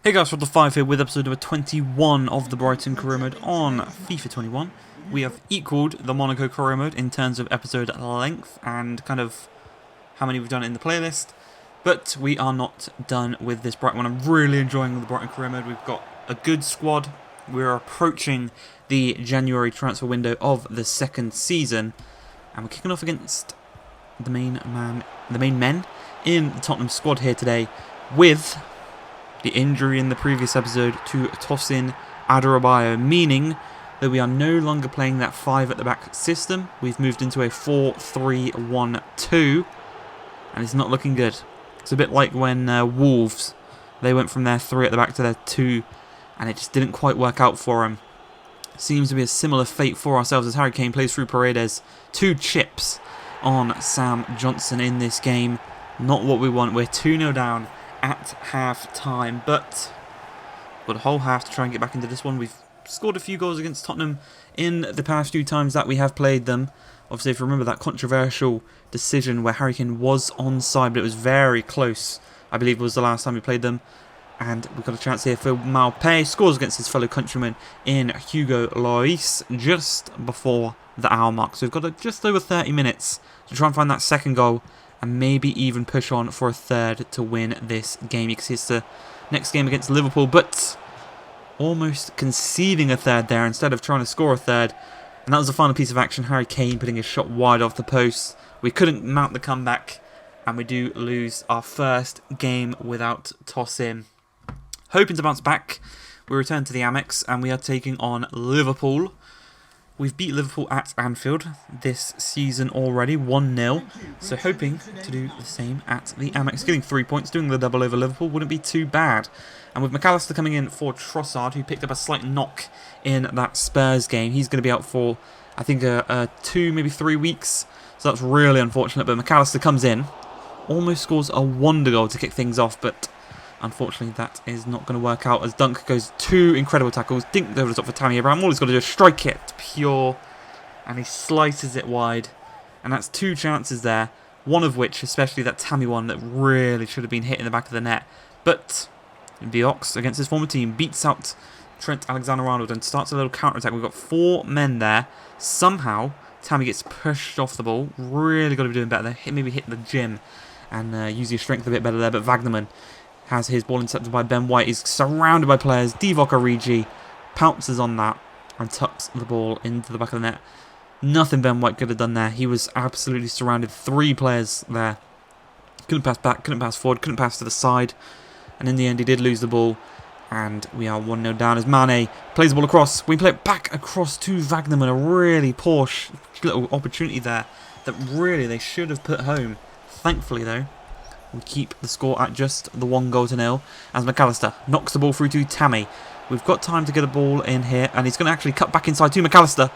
Hey guys, Rob5 here with episode number 21 of the Brighton career mode on FIFA 21. We have equalled the Monaco career mode in terms of episode length and kind of how many we've done in the playlist, but we are not done with this Brighton one. I'm really enjoying the Brighton career mode. We've got a good squad. We're approaching the January transfer window of the second season, and we're kicking off against the main men in the Tottenham squad here today with the injury in the previous episode to Tosin Adarabioyo, meaning that we are no longer playing that 5 at the back system. We've moved into a 4-3-1-2, and it's not looking good. It's a bit like when Wolves, they went from their 3 at the back to their 2, and it just didn't quite work out for them. Seems to be a similar fate for ourselves as Harry Kane plays through Paredes. 2 chips on Sam Johnson in this game. Not what we want. We're 2-0 down at half time, but we've got a whole half to try and get back into this one. We've scored a few goals against Tottenham in the past few times that we have played them. Obviously, if you remember that controversial decision where Harry Kane was onside, but it was very close, I believe it was the last time we played them. And we've got a chance here for Maupay. Scores against his fellow countryman in Hugo Lloris just before the hour mark. So we've got just over 30 minutes to try and find that second goal and maybe even push on for a third to win this game. You can see it's the next game against Liverpool, but almost conceding a third there instead of trying to score a third. And that was the final piece of action. Harry Kane putting his shot wide off the post. We couldn't mount the comeback, and we do lose our first game without Tosin. Hoping to bounce back, we return to the Amex, and we are taking on Liverpool. We've beat Liverpool at Anfield this season already, 1-0. So hoping to do the same at the Amex. Getting 3 points, doing the double over Liverpool wouldn't be too bad. And with McAllister coming in for Trossard, who picked up a slight knock in that Spurs game. He's going to be out for, I think, 2, maybe 3 weeks. So that's really unfortunate. But McAllister comes in, almost scores a wonder goal to kick things off. But unfortunately, that is not going to work out as Dunk goes 2 incredible tackles. Dink over the top for Tammy Abraham. All he's got to do is strike it pure, and he slices it wide. And that's 2 chances there, one of which, especially that Tammy one, that really should have been hit in the back of the net. But Viox, against his former team, beats out Trent Alexander-Arnold and starts a little counter-attack. We've got 4 men there. Somehow, Tammy gets pushed off the ball. Really got to be doing better there. Maybe hit the gym and use your strength a bit better there. But Wagnerman has his ball intercepted by Ben White. He's surrounded by players. Divock Origi pounces on that and tucks the ball into the back of the net. Nothing Ben White could have done there. He was absolutely surrounded. 3 players there. Couldn't pass back, couldn't pass forward, couldn't pass to the side. And in the end, he did lose the ball. And we are 1-0 down as Mane plays the ball across. We play it back across to Wagnerman. A really poor little opportunity there that really they should have put home. Thankfully, though, we keep the score at just the 1-0 as McAllister knocks the ball through to Tammy. We've got time to get a ball in here, and he's going to actually cut back inside to McAllister.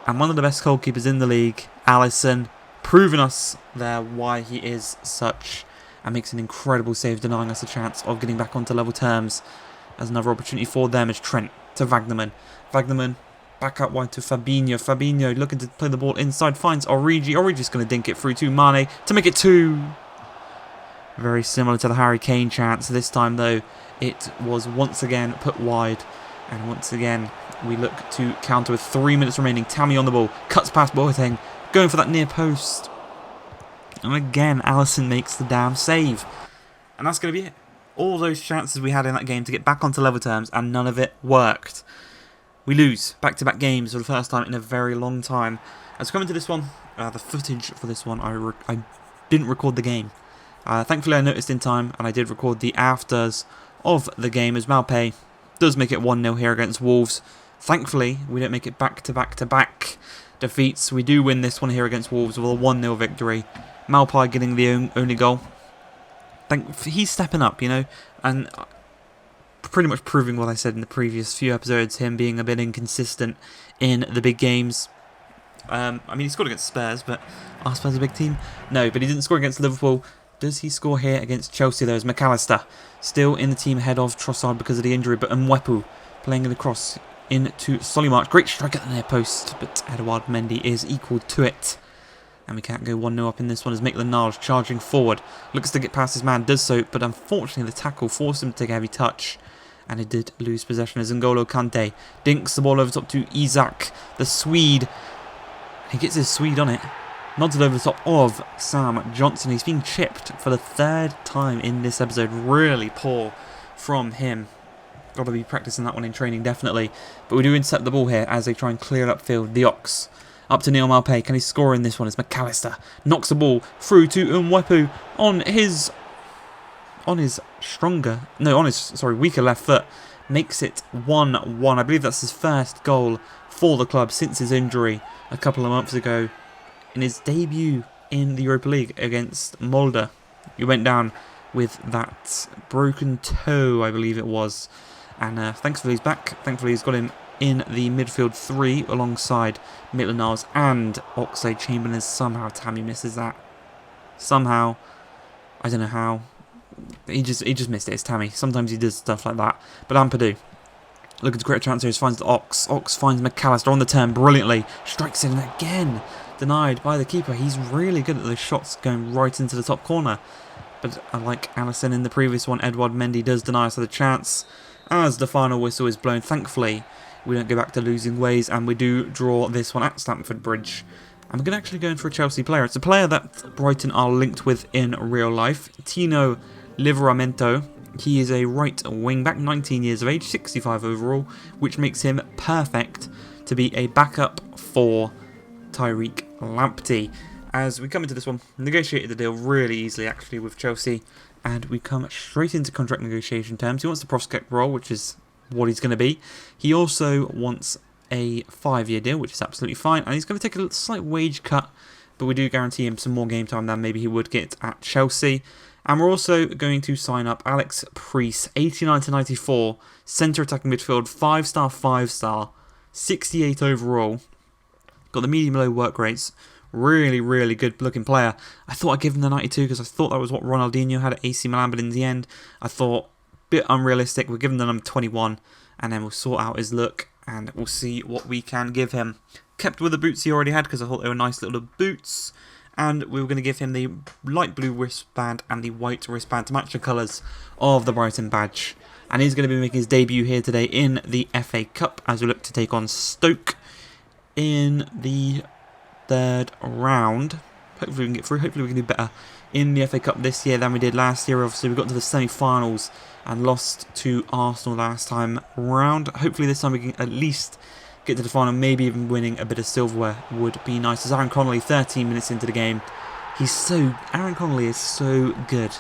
And one of the best goalkeepers in the league, Alisson, proving us there why he is such, and makes an incredible save, denying us a chance of getting back onto level terms. As another opportunity for them is Trent to Wagnerman. Wagnerman back out wide to Fabinho. Fabinho looking to play the ball inside, finds Origi. Origi's going to dink it through to Mane to make it 2. Very similar to the Harry Kane chance. This time, though, it was once again put wide. And once again, we look to counter with 3 minutes remaining. Tammy on the ball. Cuts past Boateng. Going for that near post. And again, Alisson makes the damn save. And that's going to be it. All those chances we had in that game to get back onto level terms, and none of it worked. We lose back-to-back games for the first time in a very long time. As we come into this one, the footage for this one, I didn't record the game. Thankfully, I noticed in time, and I did record the afters of the game as Maupay does make it 1-0 here against Wolves. Thankfully, we don't make it back-to-back defeats. We do win this one here against Wolves with a 1-0 victory. Maupay getting the only goal. He's stepping up, you know, and pretty much proving what I said in the previous few episodes, him being a bit inconsistent in the big games. I mean, he scored against Spurs, but are Spurs a big team? No, but he didn't score against Liverpool. Does he score here against Chelsea, though? Is McAllister still in the team ahead of Trossard because of the injury, but Mwepu playing it across into Solimarch. Great strike at the near post, but Edouard Mendy is equal to it. And we can't go 1-0 up in this one as Maitland-Niles charging forward. Looks to get past his man, does so, but unfortunately the tackle forced him to take a heavy touch. And he did lose possession as N'Golo Kante dinks the ball over top to Isak, the Swede. He gets his Swede on it. Nods it over the top of Sam Johnson. He's been chipped for the 3rd time in this episode. Really poor from him. Got to be practicing that one in training, definitely. But we do intercept the ball here as they try and clear it upfield. The Ox up to Neil Maupay. Can he score in this one? It's McAllister. Knocks the ball through to Mwepu on his weaker left foot. Makes it 1-1. I believe that's his first goal for the club since his injury a couple of months ago. In his debut in the Europa League against Molde, he went down with that broken toe, I believe it was. And thankfully he's back. Thankfully he's got him in the midfield 3 alongside Maitland-Niles and Oxlade-Chamberlain. Somehow Tammy misses that. Somehow. I don't know how. He just missed it. It's Tammy. Sometimes he does stuff like that. But Ampadu looking to create a chance here. Finds the Ox. Ox finds McAllister on the turn brilliantly. Strikes in again. Denied by the keeper. He's really good at those shots going right into the top corner. But like Alisson in the previous one, Edouard Mendy does deny us the chance as the final whistle is blown. Thankfully, we don't go back to losing ways and we do draw this one at Stamford Bridge. And we're going to actually go in for a Chelsea player. It's a player that Brighton are linked with in real life. Tino Livramento. He is a right wing back, 19 years of age, 65 overall, which makes him perfect to be a backup for Tariq Lamptey. As we come into this one, negotiated the deal really easily actually with Chelsea, and we come straight into contract negotiation terms. He wants the prospect role, which is what he's going to be. He also wants a 5-year deal, which is absolutely fine, and he's going to take a slight wage cut, but we do guarantee him some more game time than maybe he would get at Chelsea. And we're also going to sign up Alex Priest, 89-94, centre attacking midfield, 5-star, 5-star, 68 overall. Got the medium-low work rates. Really, really good looking player. I thought I'd give him the 92 because I thought that was what Ronaldinho had at AC Milan, but in the end, I thought, bit unrealistic. We'll give him the number 21, and then we'll sort out his look, and we'll see what we can give him. Kept with the boots he already had because I thought they were nice little boots, and we were going to give him the light blue wristband and the white wristband to match the colours of the Brighton badge. And he's going to be making his debut here today in the FA Cup as we look to take on Stoke in the 3rd round. Hopefully we can get through. Hopefully we can do better in the FA Cup this year than we did last year. Obviously we got to the semi-finals and lost to Arsenal last time round. Hopefully this time we can at least get to the final. Maybe even winning a bit of silverware would be nice. As Aaron Connolly, 13 minutes into the game, Aaron Connolly is so good.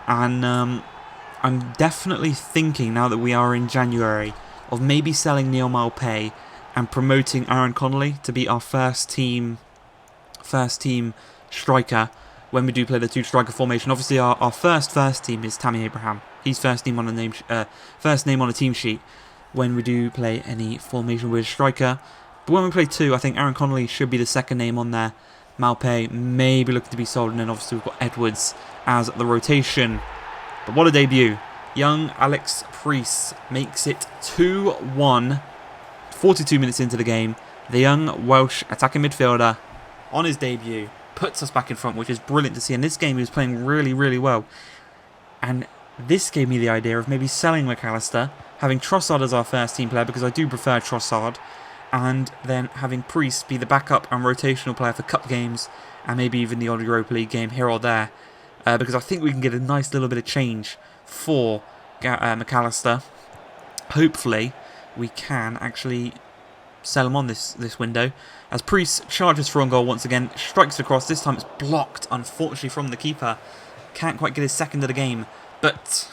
And I'm definitely thinking, now that we are in January, of maybe selling Neil Maupay and promoting Aaron Connolly to be our first team striker when we do play the 2-striker formation. Obviously, our first team is Tammy Abraham. He's first name on a team sheet when we do play any formation with a striker. But when we play 2, I think Aaron Connolly should be the second name on there. Maupay maybe looking to be sold, and then obviously we've got Edwards as the rotation. But what a debut. Young Alex Priest makes it 2-1. 42 minutes into the game. The young Welsh attacking midfielder on his debut puts us back in front, which is brilliant to see. And this game he was playing really, really well. And this gave me the idea of maybe selling McAllister, having Trossard as our first team player because I do prefer Trossard, and then having Priest be the backup and rotational player for cup games and maybe even the odd Europa League game here or there, because I think we can get a nice little bit of change for McAllister. Hopefully we can actually sell him on this window, as Priest charges for on goal once again, strikes across. This time it's blocked, unfortunately, from the keeper. Can't quite get his second of the game, but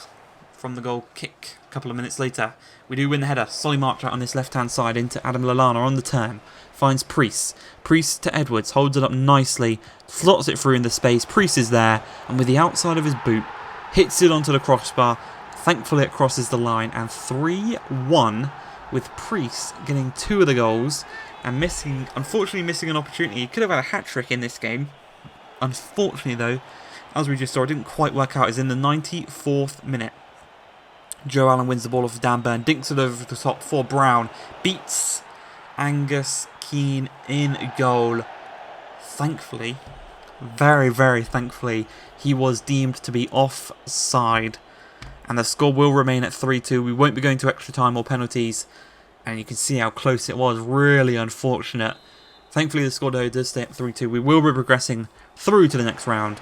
from the goal kick a couple of minutes later, we do win the header. Solly March out on this left-hand side into Adam Lallana on the turn. Finds Priest. Priest to Edwards, holds it up nicely, slots it through in the space. Priest is there, and with the outside of his boot, hits it onto the crossbar. Thankfully it crosses the line, and 3-1 with Priest getting 2 of the goals and unfortunately missing an opportunity. He could have had a hat-trick in this game. Unfortunately though, as we just saw, it didn't quite work out. It's in the 94th minute. Joe Allen wins the ball off of Dan Burn, dinks it over the top for Brown, beats Angus Keane in goal. thankfully, very, very thankfully, he was deemed to be offside. And the score will remain at 3-2. We won't be going to extra time or penalties. And you can see how close it was. Really unfortunate. Thankfully, the score though does stay at 3-2. We will be progressing through to the next round.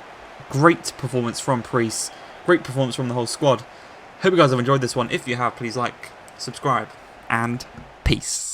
Great performance from Priest. Great performance from the whole squad. Hope you guys have enjoyed this one. If you have, please like, subscribe, and peace.